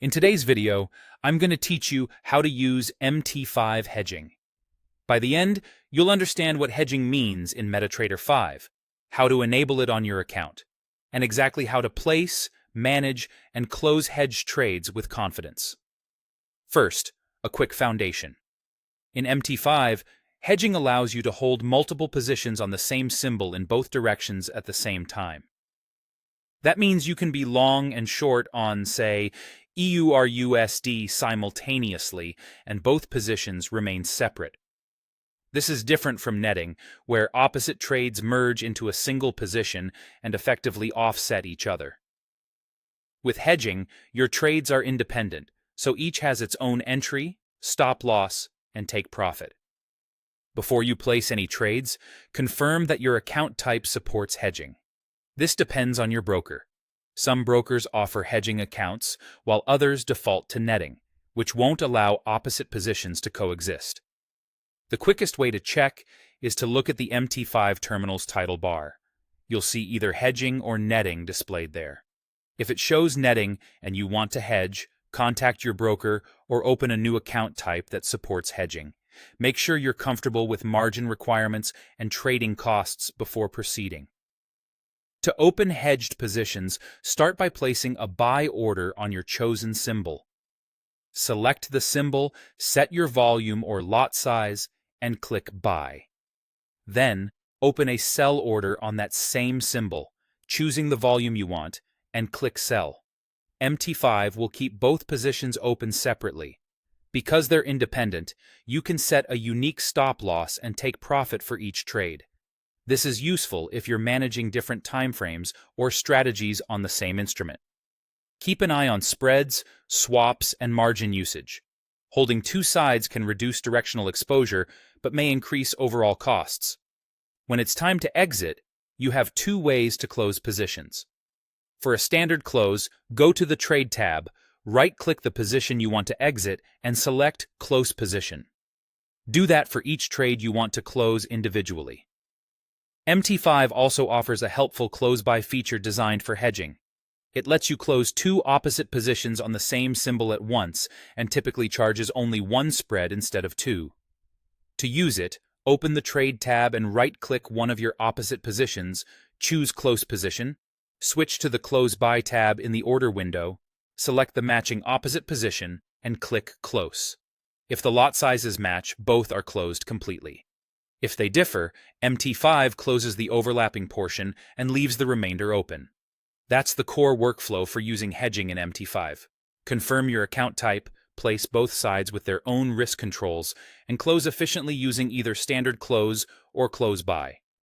In today's video, I'm going to teach you how to use MT5 hedging. By the end, you'll understand what hedging means in Metatrader 5, how to enable it on your account, and exactly how to place, manage, and close hedged trades with confidence. First, a quick foundation. In MT5, hedging allows you to hold multiple positions on the same symbol in both directions at the same time. That means you can be long and short on, say, EURUSD simultaneously, and both positions remain separate. This is different from netting, where opposite trades merge into a single position and effectively offset each other. With hedging, your trades are independent, so each has its own entry, stop loss, and take profit. Before you place any trades, confirm that your account type supports hedging. This depends on your broker. Some brokers offer hedging accounts, while others default to netting, which won't allow opposite positions to coexist. The quickest way to check is to look at the MT5 terminal's title bar. You'll see either hedging or netting displayed there. If it shows netting and you want to hedge, contact your broker or open a new account type that supports hedging. Make sure you're comfortable with margin requirements and trading costs before proceeding. To open hedged positions, start by placing a buy order on your chosen symbol. Select the symbol, set your volume or lot size, and click Buy. Then, open a sell order on that same symbol, choosing the volume you want, and click Sell. MT5 will keep both positions open separately. Because they're independent, you can set a unique stop loss and take profit for each trade. This is useful if you're managing different timeframes or strategies on the same instrument. Keep an eye on spreads, swaps, and margin usage. Holding two sides can reduce directional exposure, but may increase overall costs. When it's time to exit, you have two ways to close positions. For a standard close, go to the Trade tab, right-click the position you want to exit, and select Close Position. Do that for each trade you want to close individually. MT5 also offers a helpful close-by feature designed for hedging. It lets you close two opposite positions on the same symbol at once and typically charges only one spread instead of two. To use it, open the Trade tab and right-click one of your opposite positions, choose Close Position, switch to the Close By tab in the Order window, select the matching opposite position, and click Close. If the lot sizes match, both are closed completely. If they differ, MT5 closes the overlapping portion and leaves the remainder open. That's the core workflow for using hedging in MT5. Confirm your account type, place both sides with their own risk controls, and close efficiently using either standard close or close by.